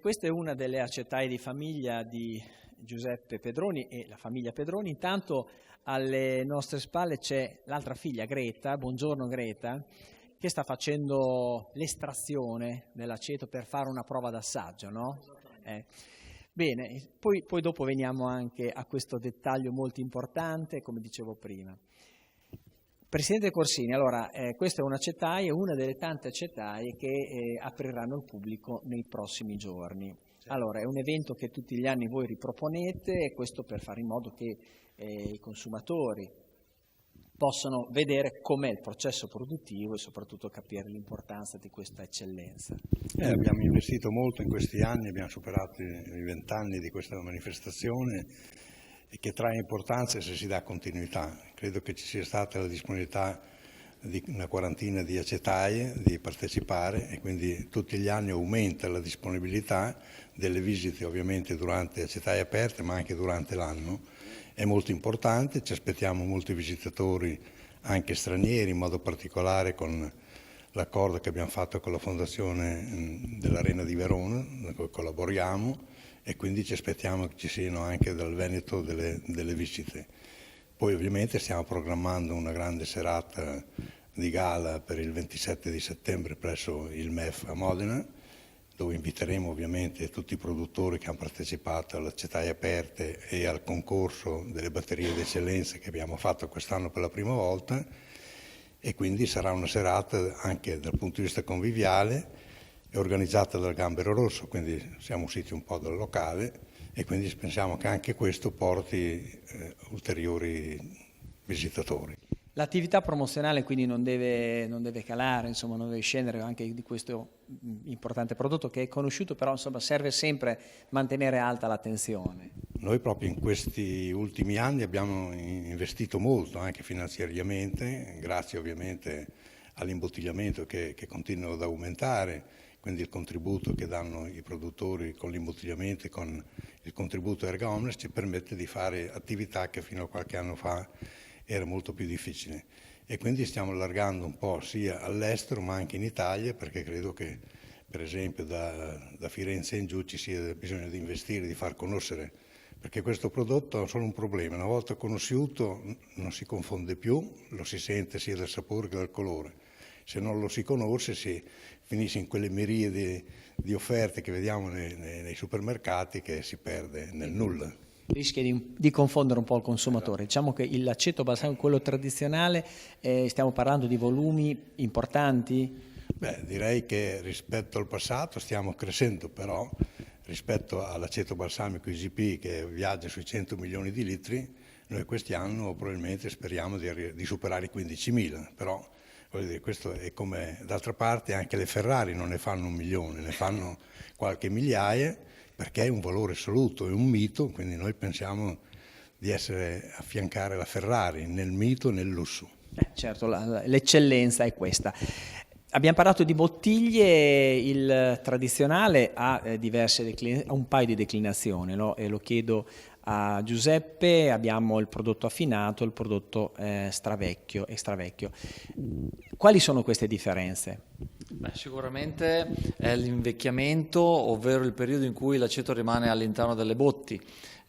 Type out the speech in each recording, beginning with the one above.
questa è una delle acetaie di famiglia di Giuseppe Pedroni e la famiglia Pedroni. Intanto alle nostre spalle c'è l'altra figlia, Greta. Buongiorno Greta, che sta facendo l'estrazione dell'aceto per fare una prova d'assaggio, no? Bene, poi dopo veniamo anche a questo dettaglio molto importante, come dicevo prima. Presidente Corsini, allora questa è un'acetaia, una delle tante acetaie che apriranno al pubblico nei prossimi giorni. Allora, è un evento che tutti gli anni voi riproponete, e questo per fare in modo che i consumatori possano vedere com'è il processo produttivo e soprattutto capire l'importanza di questa eccellenza. Abbiamo investito molto in questi anni, abbiamo superato i 20 anni di questa manifestazione, e che trae importanza se si dà continuità. Credo che ci sia stata la disponibilità di una quarantina di acetaie di partecipare, e quindi tutti gli anni aumenta la disponibilità delle visite, ovviamente durante acetaie aperte ma anche durante l'anno. È molto importante, ci aspettiamo molti visitatori anche stranieri, in modo particolare con l'accordo che abbiamo fatto con la Fondazione dell'Arena di Verona, con cui collaboriamo, e quindi ci aspettiamo che ci siano anche dal Veneto delle visite. Poi ovviamente stiamo programmando una grande serata di gala per il 27 di settembre presso il MEF a Modena, dove inviteremo ovviamente tutti i produttori che hanno partecipato alle acetaie aperte e al concorso delle batterie d'eccellenza che abbiamo fatto quest'anno per la prima volta, e quindi sarà una serata anche dal punto di vista conviviale e organizzata dal Gambero Rosso, quindi siamo usciti un po' dal locale e quindi pensiamo che anche questo porti ulteriori visitatori. L'attività promozionale quindi non deve calare, insomma, non deve scendere anche di questo importante prodotto che è conosciuto, però insomma serve sempre mantenere alta l'attenzione. Noi proprio in questi ultimi anni abbiamo investito molto anche finanziariamente, grazie ovviamente all'imbottigliamento che continua ad aumentare, quindi il contributo che danno i produttori con l'imbottigliamento e con il contributo Erga Omnes ci permette di fare attività che fino a qualche anno fa era molto più difficile, e quindi stiamo allargando un po' sia all'estero ma anche in Italia, perché credo che per esempio da Firenze in giù ci sia bisogno di investire, di far conoscere, perché questo prodotto ha solo un problema: una volta conosciuto non si confonde più, lo si sente sia dal sapore che dal colore. Se non lo si conosce si finisce in quelle miriadi di offerte che vediamo nei supermercati, che si perde nel nulla. Rischia di confondere un po' il consumatore. Diciamo che l'aceto balsamico, quello tradizionale, stiamo parlando di volumi importanti? Beh, direi che rispetto al passato stiamo crescendo, però rispetto all'aceto balsamico IGP che viaggia sui 100 milioni di litri, noi quest'anno probabilmente speriamo di superare i 15.000, però voglio dire, questo è come d'altra parte anche le Ferrari non ne fanno 1 milione, ne fanno qualche migliaia, perché è un valore assoluto, è un mito, quindi noi pensiamo di affiancare la Ferrari nel mito e nel lusso. Certo, l'eccellenza è questa. Abbiamo parlato di bottiglie, il tradizionale ha un paio di declinazioni, no? E lo chiedo a Giuseppe. Abbiamo il prodotto affinato e il prodotto stravecchio. Quali sono queste differenze? Beh, sicuramente è l'invecchiamento, ovvero il periodo in cui l'aceto rimane all'interno delle botti.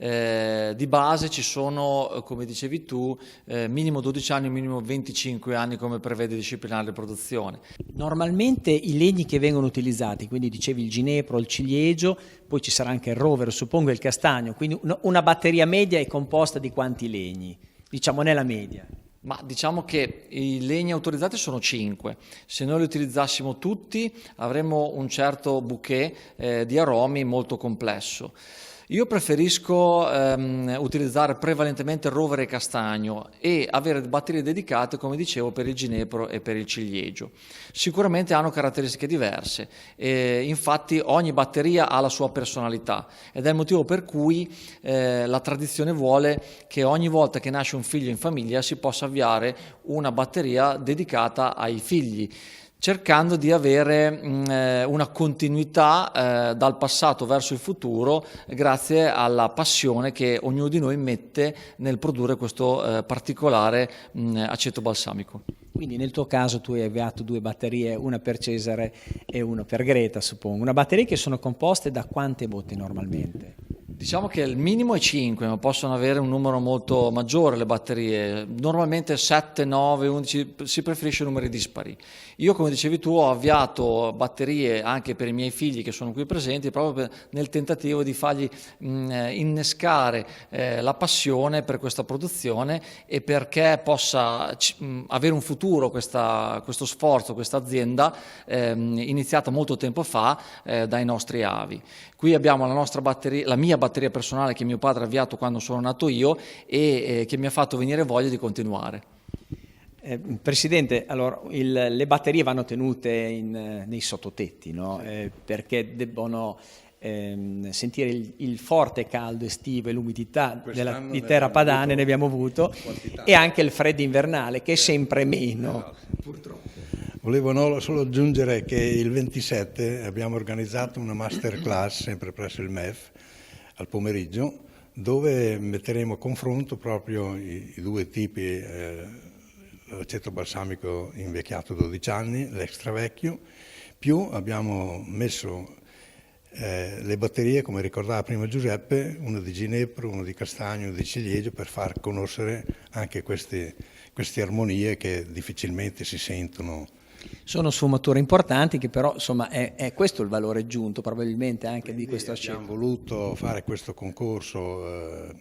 Di base ci sono, come dicevi tu, minimo 12 anni, minimo 25 anni come prevede disciplinare di produzione. Normalmente i legni che vengono utilizzati, quindi dicevi il ginepro, il ciliegio, poi ci sarà anche il rovere, suppongo, e il castagno, quindi una batteria media è composta di quanti legni? Diciamo nella media. Ma diciamo che i legni autorizzati sono 5, se noi li utilizzassimo tutti avremmo un certo bouquet di aromi molto complesso. Io preferisco utilizzare prevalentemente rovere e castagno e avere batterie dedicate, come dicevo, per il ginepro e per il ciliegio. Sicuramente hanno caratteristiche diverse, infatti ogni batteria ha la sua personalità ed è il motivo per cui la tradizione vuole che ogni volta che nasce un figlio in famiglia si possa avviare una batteria dedicata ai figli, cercando di avere una continuità dal passato verso il futuro grazie alla passione che ognuno di noi mette nel produrre questo particolare aceto balsamico. Quindi nel tuo caso tu hai avviato 2 batterie, una per Cesare e una per Greta, suppongo. Una batteria che sono composte da quante botti normalmente? Diciamo che il minimo è 5, ma possono avere un numero molto maggiore le batterie, normalmente 7, 9, 11, si preferisce numeri dispari. Io, come dicevi tu, ho avviato batterie anche per i miei figli che sono qui presenti, proprio nel tentativo di fargli innescare la passione per questa produzione e perché possa avere un futuro questo sforzo, questa azienda iniziata molto tempo fa dai nostri avi. Qui abbiamo la nostra batteria, la mia batteria personale che mio padre ha avviato quando sono nato io e che mi ha fatto venire voglia di continuare. Presidente, allora, le batterie vanno tenute nei sottotetti, no? Perché debbono sentire il forte caldo estivo e l'umidità di terra padana, ne abbiamo avuto, e anche il freddo invernale che è sempre meno. Purtroppo. Volevo solo aggiungere che il 27 abbiamo organizzato una masterclass sempre presso il MEF al pomeriggio, dove metteremo a confronto proprio i 2 tipi, l'aceto balsamico invecchiato 12 anni, l'extra vecchio, più abbiamo messo le batterie, come ricordava prima Giuseppe, una di ginepro, una di castagno, una di ciliegio, per far conoscere anche queste armonie che difficilmente si sentono. Sono sfumature importanti che però insomma è questo il valore aggiunto probabilmente anche di questo aceto. Abbiamo voluto fare questo concorso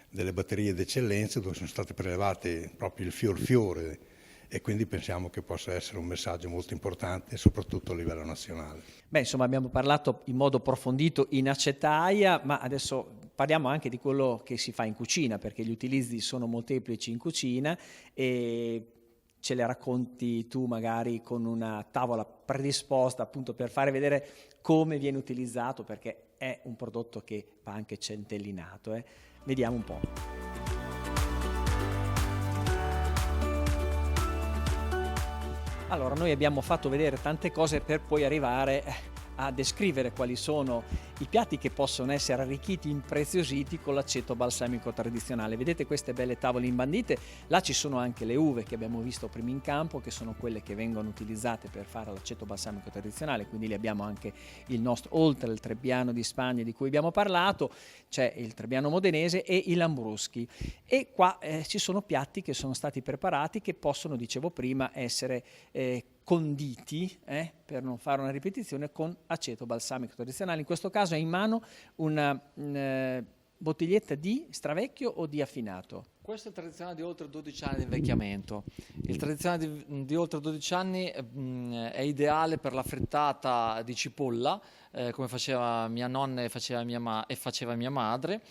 delle batterie d'eccellenza dove sono state prelevate proprio il fiore e quindi pensiamo che possa essere un messaggio molto importante soprattutto a livello nazionale. Beh, insomma, abbiamo parlato in modo approfondito in acetaia, ma adesso parliamo anche di quello che si fa in cucina, perché gli utilizzi sono molteplici in cucina e ce le racconti tu magari con una tavola predisposta appunto per fare vedere come viene utilizzato, perché è un prodotto che va anche centellinato. Vediamo un po'. Allora, noi abbiamo fatto vedere tante cose per poi arrivare a descrivere quali sono i piatti che possono essere arricchiti, impreziositi con l'aceto balsamico tradizionale. Vedete queste belle tavole imbandite? Là ci sono anche le uve che abbiamo visto prima in campo, che sono quelle che vengono utilizzate per fare l'aceto balsamico tradizionale, quindi lì abbiamo anche il nostro, oltre al Trebbiano di Spagna di cui abbiamo parlato, c'è il Trebbiano modenese e i Lambruschi. E qua ci sono piatti che sono stati preparati che possono, dicevo prima, essere conditi, per non fare una ripetizione, con aceto balsamico tradizionale. In questo caso è in mano una bottiglietta di Stravecchio o di affinato? Questo è il tradizionale di oltre 12 anni di invecchiamento. Il tradizionale di oltre 12 anni è ideale per la frittata di cipolla, come faceva mia nonna e faceva mia madre,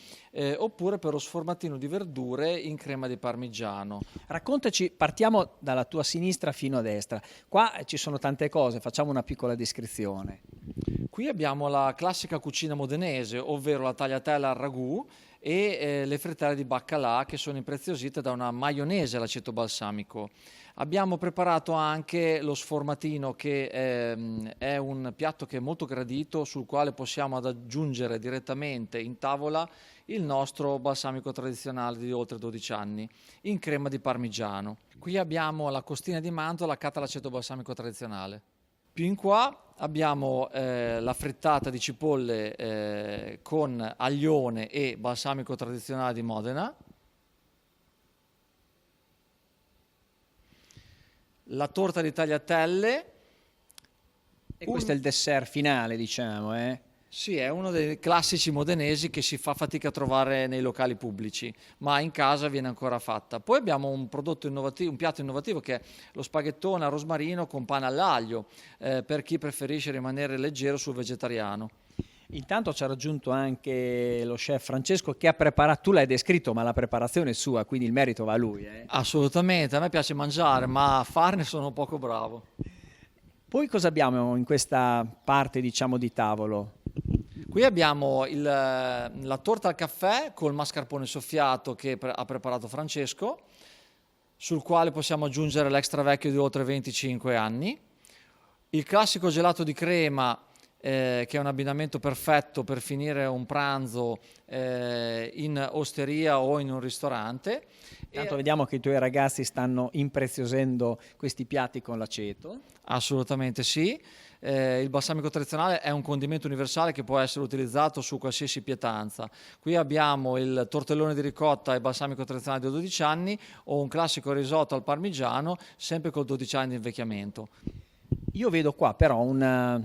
oppure per lo sformatino di verdure in crema di parmigiano. Raccontaci, partiamo dalla tua sinistra fino a destra. Qua ci sono tante cose, facciamo una piccola descrizione. Qui abbiamo la classica cucina modenese, ovvero la tagliatella al ragù e le frittelle di baccalà che sono impreziosite da una maionese all'aceto balsamico. Abbiamo preparato anche lo sformatino, che è un piatto che è molto gradito, sul quale possiamo aggiungere direttamente in tavola il nostro balsamico tradizionale di oltre 12 anni in crema di parmigiano. Qui abbiamo la costina di manzo laccata all'aceto balsamico tradizionale. Più in qua abbiamo la frittata di cipolle con aglione e balsamico tradizionale di Modena, la torta di tagliatelle. E questo è il dessert finale, diciamo, Sì, è uno dei classici modenesi che si fa fatica a trovare nei locali pubblici, ma in casa viene ancora fatta. Poi abbiamo un prodotto innovativo, un piatto innovativo che è lo spaghettone a rosmarino con pane all'aglio, per chi preferisce rimanere leggero sul vegetariano. Intanto ci ha raggiunto anche lo chef Francesco che ha preparato, tu l'hai descritto, ma la preparazione è sua, quindi il merito va a lui. Assolutamente, a me piace mangiare, ma a farne sono poco bravo. Poi cosa abbiamo in questa parte, diciamo, di tavolo? Qui abbiamo la torta al caffè col mascarpone soffiato che ha preparato Francesco, sul quale possiamo aggiungere l'extra vecchio di oltre 25 anni, il classico gelato di crema che è un abbinamento perfetto per finire un pranzo in osteria o in un ristorante. Intanto vediamo che i tuoi ragazzi stanno impreziosendo questi piatti con l'aceto. Assolutamente sì. Il balsamico tradizionale è un condimento universale che può essere utilizzato su qualsiasi pietanza. Qui abbiamo il tortellone di ricotta e balsamico tradizionale da 12 anni o un classico risotto al parmigiano, sempre col 12 anni di invecchiamento. Io vedo qua però una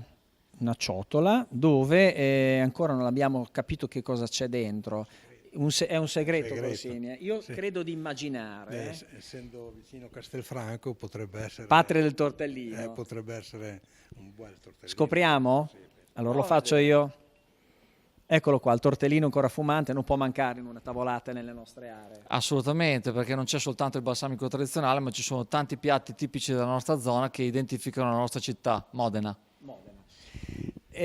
ciotola dove ancora non abbiamo capito che cosa c'è dentro. È un segreto, Corsini. Io credo di immaginare. Essendo vicino a Castelfranco potrebbe essere... Patria del tortellino. Potrebbe essere un buon tortellino. Scopriamo? Allora lo faccio io. Eccolo qua, il tortellino ancora fumante, non può mancare in una tavolata nelle nostre aree. Assolutamente, perché non c'è soltanto il balsamico tradizionale, ma ci sono tanti piatti tipici della nostra zona che identificano la nostra città, Modena.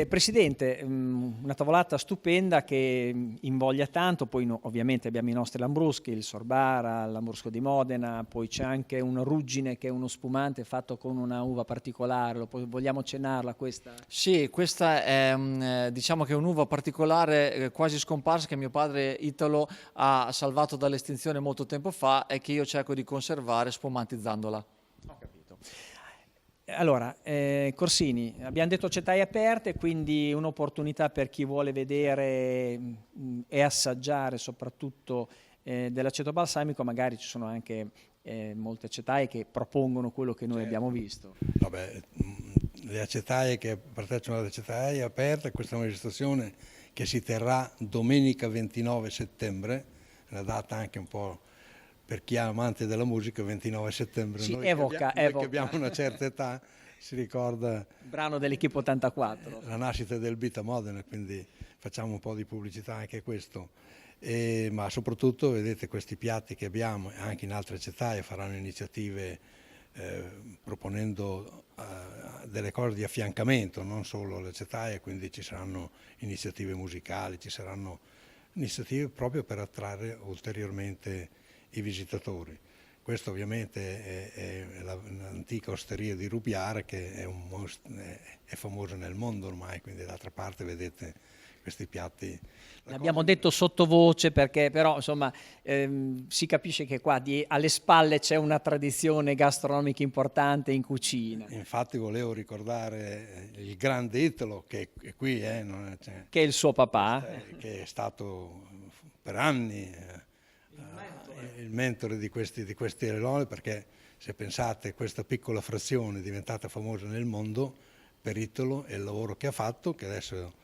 Presidente, una tavolata stupenda che invoglia tanto, poi ovviamente abbiamo i nostri lambruschi, il sorbara, il lambrusco di Modena, poi c'è anche un ruggine che è uno spumante fatto con una uva particolare, vogliamo cenarla questa? Sì, questa è diciamo che è un'uva particolare quasi scomparsa che mio padre Italo ha salvato dall'estinzione molto tempo fa e che io cerco di conservare spumantizzandola. Ho capito. Allora, Corsini, abbiamo detto acetaie aperte, quindi un'opportunità per chi vuole vedere e assaggiare soprattutto dell'aceto balsamico, magari ci sono anche molte acetaie che propongono quello che noi abbiamo visto. Vabbè, le acetaie che partecipano alle acetaie aperte, questa manifestazione che si terrà domenica 29 settembre, una data anche un po' per chi è amante della musica, 29 settembre, sì, noi evoca. Che abbiamo una certa età, si ricorda il brano dell'Equipe 84. La nascita del beat a Modena, quindi facciamo un po' di pubblicità anche questo. Ma soprattutto, vedete, questi piatti che abbiamo, anche in altre acetaie faranno iniziative proponendo delle cose di affiancamento, non solo le acetaie, quindi ci saranno iniziative musicali, ci saranno iniziative proprio per attrarre ulteriormente i visitatori. Questo ovviamente è l'antica osteria di Rubiara che è famosa nel mondo ormai, quindi d'altra parte vedete questi piatti. L'abbiamo detto sottovoce perché però insomma si capisce che qua alle spalle c'è una tradizione gastronomica importante in cucina. Infatti volevo ricordare il grande Italo che è qui, che è il suo papà, che è stato per anni il mentore di questi arenoli, perché se pensate questa piccola frazione è diventata famosa nel mondo per Italo e il lavoro che ha fatto, che adesso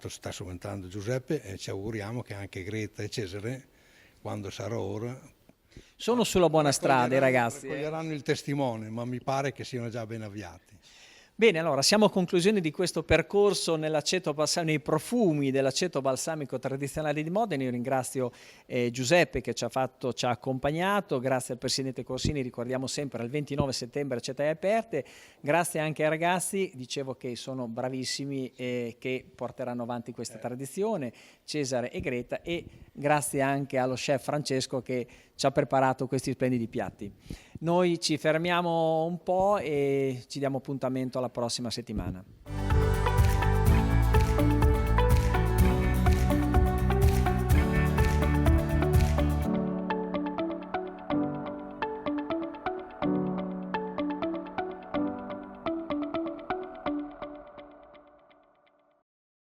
sta subentrando Giuseppe, e ci auguriamo che anche Greta e Cesare, quando sarà ora, sono sulla buona strada i ragazzi. Raccoglieranno il testimone, ma mi pare che siano già ben avviati. Bene, allora siamo a conclusione di questo percorso nell'aceto balsamico, nei profumi dell'aceto balsamico tradizionale di Modena. Io ringrazio Giuseppe che ci ha accompagnato, grazie al Presidente Corsini, ricordiamo sempre al 29 settembre acetaie aperte, grazie anche ai ragazzi, dicevo che sono bravissimi e che porteranno avanti questa tradizione, Cesare e Greta, e grazie anche allo chef Francesco che ci ha preparato questi splendidi piatti. Noi ci fermiamo un po' e ci diamo appuntamento alla prossima settimana.